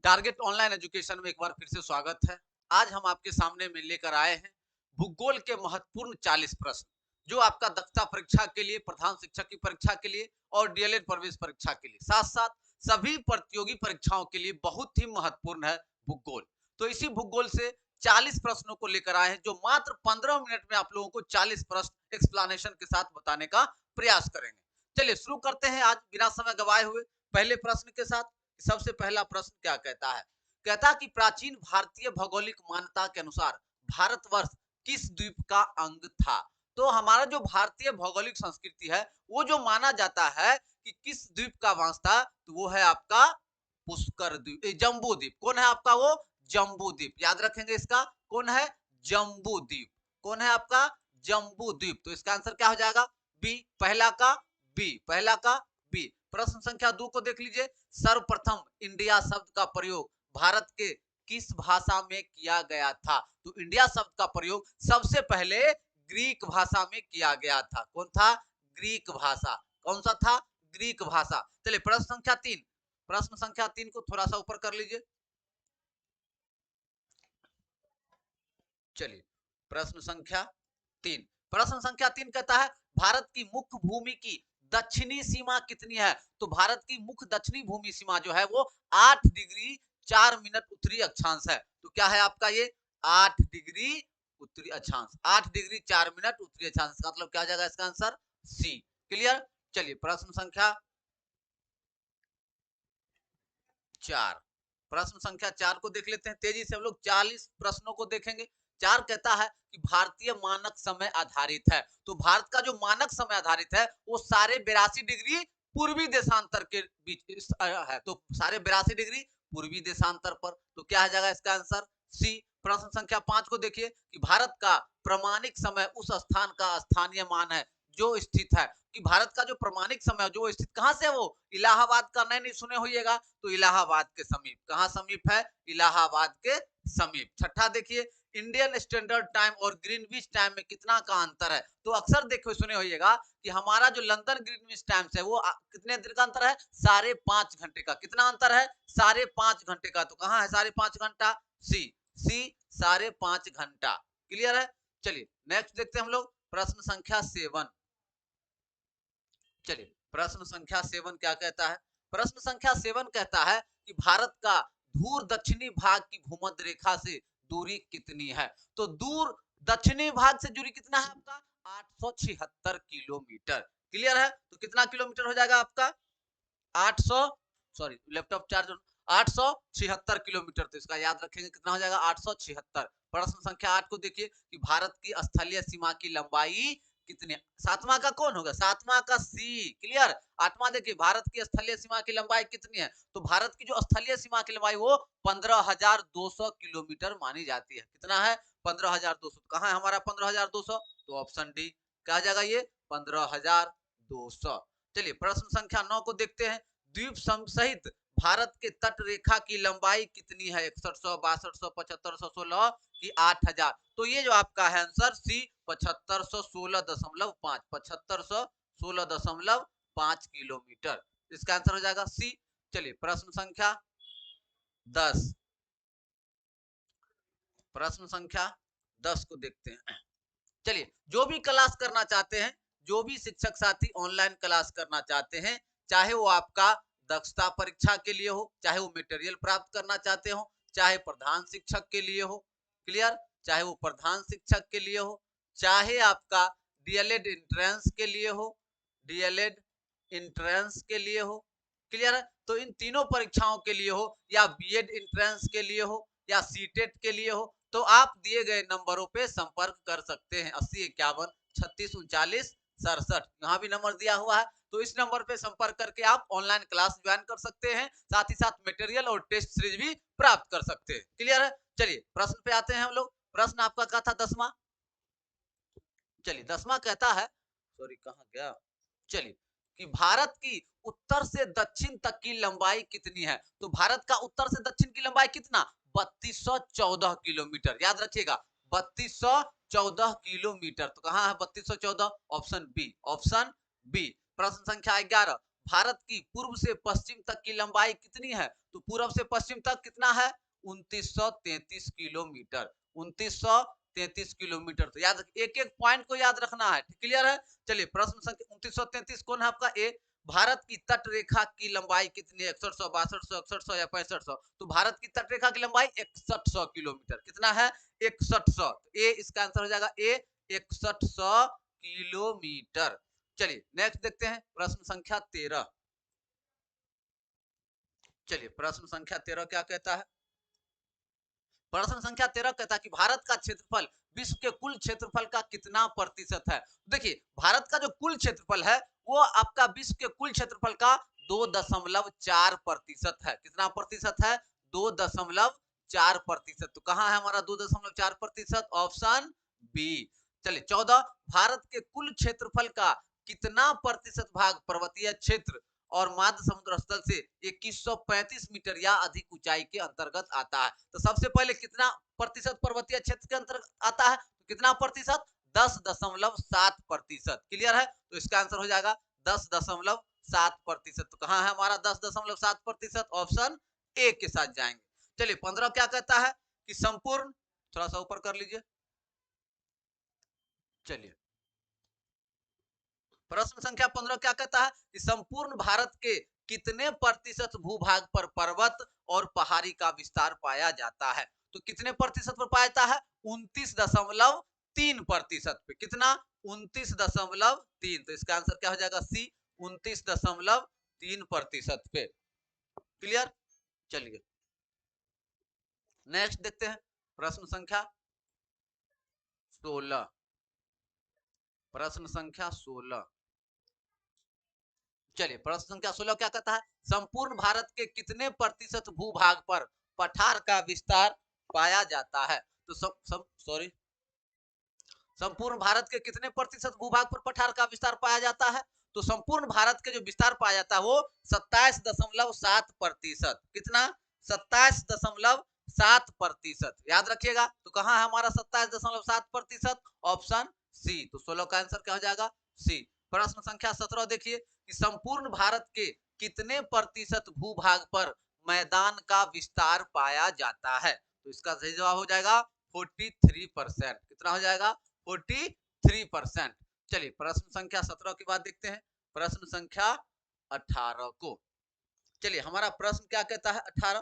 Target online education में एक बार फिर से स्वागत है। आज हम आपके सामने में लेकर आए हैं भूगोल के महत्वपूर्ण 40 प्रश्न, जो आपका दक्षता परीक्षा के लिए, प्रधान शिक्षक की परीक्षा के लिए और डीएलएड प्रवेश परीक्षा के लिए, साथ-साथ सभी प्रतियोगी परीक्षाओं के लिए बहुत ही महत्वपूर्ण है भूगोल। तो इसी भूगोल से 40 प्रश्नों को लेकर आए हैं, जो मात्र 15 मिनट में आप लोगों को 40 प्रश्न एक्सप्लेनेशन के साथ बताने का प्रयास करेंगे। चलिए शुरू करते हैं आज बिना समय गवाए हुए पहले प्रश्न के साथ। सबसे पहला प्रश्न क्या कहता है? कहता है कि प्राचीन भारतीय भौगोलिक मान्यता के अनुसार भारतवर्ष किस द्वीप का अंग था? तो हमारा जो भारतीय भौगोलिक संस्कृति है, वो जो माना जाता है कि किस द्वीप का वंश था, तो वो है आपका पुष्कर द्वीप, जम्बू द्वीप। कौन है आपका वो? जम्बू द्वीप। याद रखेंगे इसका, कौन है? जम्बू द्वीप। कौन है आपका? जम्बू द्वीप। तो इसका आंसर क्या हो जाएगा? बी। पहला का बी, पहला का बी। प्रश्न संख्या 2 को देख लीजिए। सर्वप्रथम इंडिया शब्द का प्रयोग भारत के किस भाषा में किया गया था? तो इंडिया शब्द का प्रयोग सबसे पहले ग्रीक भाषा में किया गया था। कौन था? ग्रीक भाषा। कौन सा था? ग्रीक भाषा। चलिए प्रश्न संख्या 3, प्रश्न संख्या 3 को थोड़ा सा ऊपर कर लीजिए। चलिए प्रश्न संख्या 3, प्रश्न संख्या 3 कहता है भारत की मुख्य भूमि की दक्षिणी सीमा कितनी है? तो भारत की मुख्य दक्षिणी भूमि सीमा जो है वो 8 डिग्री 4 मिनट उत्तरी अक्षांश है। तो क्या है आपका ये? 8 डिग्री उत्तरी अक्षांश, 8 डिग्री 4 मिनट उत्तरी अक्षांश का मतलब क्या हो जाएगा इसका आंसर? सी। क्लियर? चलिए प्रश्न संख्या 4, प्रश्न संख्या 4 को देख लेते हैं। तेजी से हम लोग 40 प्रश्नों को देखेंगे। 4 कहता है कि भारतीय मानक समय आधारित है। तो भारत का जो मानक समय आधारित है वो सारे 82 डिग्री पूर्वी देशांतर के बीच है। तो सारे 82 डिग्री पूर्वी देशांतर पर। तो क्या आ जाएगा इसका आंसर? सी। प्रश्न संख्या 5 को देखिए कि भारत का प्रमाणिक समय उस स्थान का स्थानीय मान है जो स्थित है। कि भारत का जो प्रमाणिक समय जो स्थित कहां से है वो? इलाहाबाद का नहीं सुने होइएगा, तो इलाहाबाद के समीप। कहां समीप है? इलाहाबाद के समीप। छठा देखिए, इंडियन स्टैंडर्ड टाइम और ग्रीनविच टाइम में कितना का अंतर है? तो अक्सर देखो सुने होइएगा कि हमारा जो लंदन ग्रीनविच टाइम है वो कितने देर का अंतर है? 5.5 घंटे का। कितना अंतर है? 5.5 घंटे का। तो कहां है 5.5 घंटा? सी। सी 5.5 घंटा। क्लियर है? चलिए नेक्स्ट देखते हैं हम लोग प्रश्न संख्या 7। चलिए प्रश्न संख्या 7 क्या कहता है? प्रश्न संख्या 7 कहता है कि भारत का दूर दक्षिणी भाग की भूमध्य रेखा से दूरी कितनी है? तो दूर दक्षिणी भाग से दूरी कितना है आपका? 876 किलोमीटर। क्लियर है? तो कितना किलोमीटर हो जाएगा आपका? 800, सॉरी लैपटॉप चार्ज, 876 किलोमीटर। तो इसका याद रखेंगे कितना हो जाएगा? 876। प्रश्न संख्या 8 को देखिए कि भारत की स्थलीय सीमा की लंबाई कितनी है? सातवां का कौन होगा? सातवां का सी। क्लियर? आठवां देखिए भारत की स्थलीय सीमा की लंबाई कितनी है? तो भारत की जो स्थलीय सीमा की लंबाई वो 15,200 किलोमीटर मानी जाती है। कितना है? 15,200। कहां है हमारा 15,200? तो ऑप्शन डी। क्या जाएगा ये? 15,200। चलिए प्रश्न संख्या 9 को देखते हैं। द्वीप सहित भारत के तट रेखा की लंबाई कितनी है? 6100, 6200, 7500, 16 की 8000। तो ये जो आपका है आंसर सी 7516.5, 7516.5 किलोमीटर। इसका आंसर हो जाएगा सी। चलिए प्रश्न संख्या 10, प्रश्न संख्या 10 को देखते हैं। चलिए जो भी क्लास करना चाहते हैं, जो भी शिक्षक साथी ऑनलाइन क्लास करना चाहते हैं, चाहे वो आपका दक्षता परीक्षा के लिए हो, चाहे वो मटेरियल प्राप्त करना चाहते हो, चाहे प्रधान शिक्षक के लिए हो। क्लियर? चाहे वो प्रधान शिक्षक के लिए हो, चाहे आपका डीएलएड एंट्रेंस के लिए हो, डीएलएड एंट्रेंस के लिए हो। क्लियर है? तो इन तीनों परीक्षाओं के लिए हो, या बीएड एंट्रेंस के लिए हो, या सीटेट के लिए हो, तो आप दिए गए नंबरों पे संपर्क कर सकते हैं। 8051 36 39 67। यहाँ भी नंबर दिया हुआ है, तो इस नंबर पे संपर्क करके आप ऑनलाइन क्लास ज्वाइन कर सकते हैं। साथ ही साथ मटेरियल और टेस्ट सीरीज भी प्राप्त कर सकते हैं। क्लियर है? चलिए प्रश्न पे आते हैं हम लोग। प्रश्न आपका क्या था? 10वां। चलिए 10वां कहता है, सॉरी कहाँ गया? चलिए कि भारत की उत्तर से दक्षिण तक की लंबाई कितनी है? तो भारत का उत्तर से दक्षिण की लंबाई कितना? 3214 किलोमीटर। याद रखिएगा 3214 किलोमीटर। तो कहां है 3214? Option B, option B. प्रश्न संख्या 11, भारत की पूर्व से पश्चिम तक की लंबाई कितनी है? तो पूर्व से पश्चिम तक कितना है? 2933 किलोमीटर। 2933 किलोमीटर। तो याद एक एक पॉइंट को याद रखना है। क्लियर है? चलिए प्रश्न संख्या 2933 कौन है आपका? ए। भारत की तट रेखा की लंबाई कितनी है? 6100, 6200, 6100 या 6500? तो भारत की तट रेखा की लंबाई 6100 किलोमीटर। कितना है? 6100। ए इसका आंसर हो जाएगा ए 6100 किलोमीटर। चलिए नेक्स्ट देखते हैं प्रश्न संख्या 13। चलिए प्रश्न संख्या 13 क्या कहता है? प्रश्न संख्या 13 कहता है कि भारत का क्षेत्रफल विश्व के कुल क्षेत्रफल का कितना प्रतिशत है? देखिए भारत का जो कुल क्षेत्रफल है वो आपका विश्व के कुल क्षेत्रफल का 2.4% है। कितना प्रतिशत है? 2.4%। तो कहां है हमारा 2.4%? Option B. चलिए 14, भारत के कुल क्षेत्रफल का कितना प्रतिशत भाग पर्वतीय क्षेत्र और माध्य समुद्र स्थल से 2135 मीटर या अधिक ऊंचाई के अंतर्गत आता है? तो सबसे पहले कितना प्रतिशत पर्वतीय क्षेत्र के अंतर्गत आता है? तो कितना प्रतिशत? 10.7%। क्लियर है? तो इसका आंसर हो जाएगा 10.7%। तो कहां है हमारा 10.7%? ऑप्शन ए के साथ जाएंगे। चलिए 15 क्या कहता है कि संपूर्ण, थोड़ा सा ऊपर कर लीजिए। चलिए प्रश्न संख्या 15 क्या कहता है कि संपूर्ण भारत के कितने प्रतिशत भूभाग पर पर्वत और पहाड़ी का विस्तार पाया जाता है? तो कितने प्रतिशत पर पाया जाता है? 29.3% पे। कितना? 29.3। तो इसका आंसर क्या हो जाएगा? सी 29.3% पे। क्लियर? चलिए नेक्स्ट देखते हैं प्रश्न संख्या 16। प्रश्न संख्या 16। चलिए प्रश्न संख्या 16 क्या कहता है? संपूर्ण भारत के कितने प्रतिशत भूभाग पर पठार का विस्तार पाया जाता है? तो सॉरी, संपूर्ण भारत के कितने प्रतिशत भूभाग पर पठार का विस्तार पाया जाता है? तो संपूर्ण भारत के जो विस्तार पाया जाता है वो 27.7%। कितना? 27.7%। याद रखिएगा। तो कहां है हमारा 27.7%? Option C. तो 16 का आंसर क्या हो जाएगा? सी। प्रश्न संख्या 17 देखिए कि संपूर्ण भारत के कितने प्रतिशत भूभाग पर मैदान का विस्तार पाया जाता है? तो इसका सही जवाब हो जाएगा 43%। कितना हो जाएगा? 43%। चलिए प्रश्न संख्या 17 के बाद देखते हैं प्रश्न संख्या 18 को। चलिए हमारा प्रश्न क्या कहता है? 18।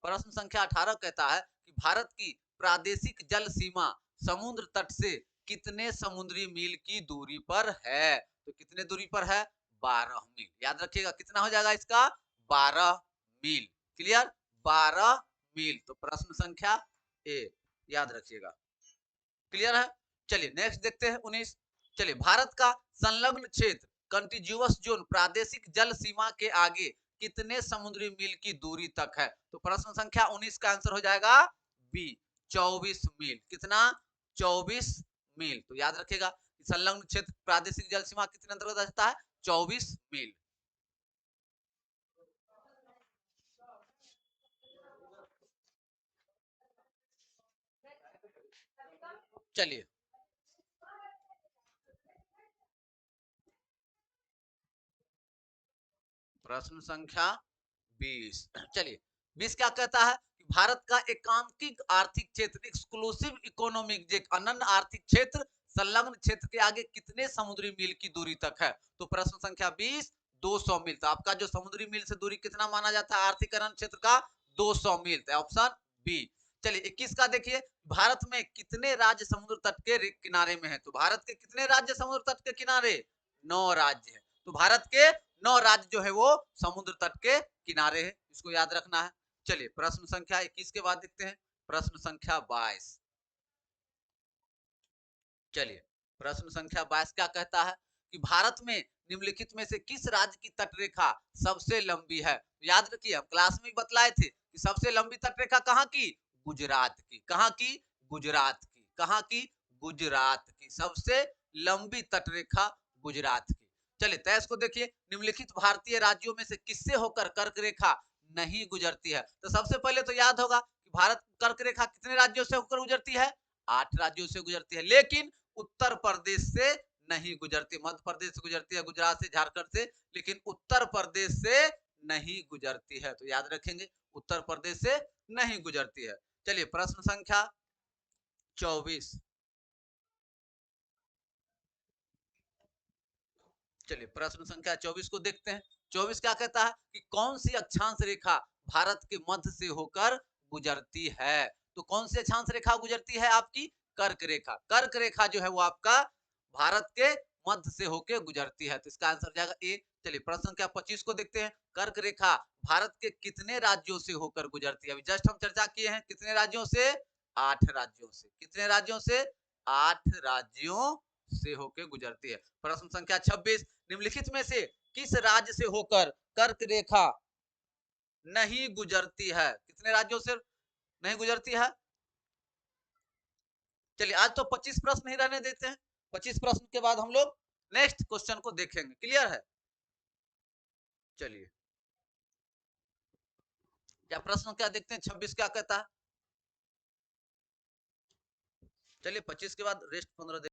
प्रश्न संख्या 18 कहता है कि भारत की प्रादेशिक जल सीमा समुद्र तट से कितने समुद्री मील की दूरी पर है? तो कितने दूरी पर है? 12 मील। याद रखिएगा कितना हो जाएगा इसका? 12 मील। क्लियर? 12 मील। तो प्रश्न संख्या ए याद रखिएगा। क्लियर है? चलिए नेक्स्ट देखते हैं 19। चलिए भारत का संलग्न क्षेत्र कंटिन्यूअस जोन प्रादेशिक जल सीमा के आगे कितने समुद्री मील की दूरी तक है? तो प्रश्न संख्या 19 का आंसर हो जाएगा बी 24 मील। कितना? 24 मील। तो याद रखिएगा संलग्न क्षेत्र प्रादेशिक जल सीमा कितने अंतर्गत आता है? 24 मील। चलिए प्रश्न संख्या 20। चलिए 20 क्या कहता है कि भारत का एकांकिक आर्थिक क्षेत्र एक्सक्लूसिव इकोनॉमिक जे अनन्य आर्थिक क्षेत्र संलग्न क्षेत्र के आगे कितने समुद्री मील की दूरी तक है? तो प्रश्न संख्या 20 200 मील। तो आपका जो समुद्री मील से दूरी कितना माना जाता है आर्थिक अनन्य क्षेत्र का? 200 मील। तो ऑप्शन बी। चलिए 21 का देखिए भारत में कितने राज्य समुद्र तट के किनारे में है? तो भारत के कितने राज्य समुद्र तट के किनारे? 9 राज्य है। तो भारत के 9 राज्य जो है वो समुद्र तट के किनारे है। इसको याद रखना है। चलिए प्रश्न संख्या 21 के बाद देखते हैं प्रश्न संख्या 22। चलिए प्रश्न संख्या 22 क्या कहता है कि भारत में निम्नलिखित में से किस राज्य की तटरेखा सबसे लंबी है? याद रखिए हम क्लास में बतलाए थे कि सबसे लंबी तटरेखा कहां की? गुजरात की। कहां की? गुजरात की। कहां की? गुजरात की। सबसे लंबी तटरेखा गुजरात की। चलिए 23 को देखिए निम्नलिखित भारतीय राज्यों में से किससे होकर कर्क रेखा नहीं गुजरती है? तो सबसे पहले तो याद होगा कि भारत कर्क रेखा कितने राज्यों से होकर गुजरती है? 8 राज्यों से गुजरती है। लेकिन उत्तर प्रदेश से नहीं गुजरती। मध्य प्रदेश से गुजरती है, गुजरात से, झारखंड से, लेकिन उत्तर प्रदेश से नहीं गुजरती है। तो याद रखेंगे, उत्तर प्रदेश से नहीं गुजरती है। चलिए प्रश्न संख्या 24। चलिए प्रश्न संख्या 24 को देखते हैं। 24 क्या कहता है कि कौन सी अक्षांश रेखा भारत के मध्य से होकर गुजरती है? तो कौन सी अक्षांश रेखा गुजरती है? आपकी कर्क रेखा। कर्क रेखा जो है वो आपका भारत के मध्य से होकर गुजरती है। तो इसका आंसर जाएगा ए। चलिए प्रश्न संख्या 25 को देखते हैं। कर्क रेखा भारत के कितने राज्यों से होकर गुजरती है? अभी जस्ट हम चर्चा किए हैं कितने राज्यों से? 8 राज्यों से। कितने राज्यों से? 8 राज्यों से होकर गुजरती है। प्रश्न संख्या 26, निम्नलिखित में से किस राज्य से होकर कर्क रेखा नहीं गुजरती है? कितने राज्यों से नहीं गुजरती है? चलिए आज तो 25 प्रश्न ही रहने देते हैं। 25 प्रश्न के बाद हम लोग नेक्स्ट क्वेश्चन को देखेंगे। क्लियर है? चलिए क्या प्रश्न क्या देखते हैं, 26 क्या कहता है। चलिए 25 के बाद रेस्ट 15 दिन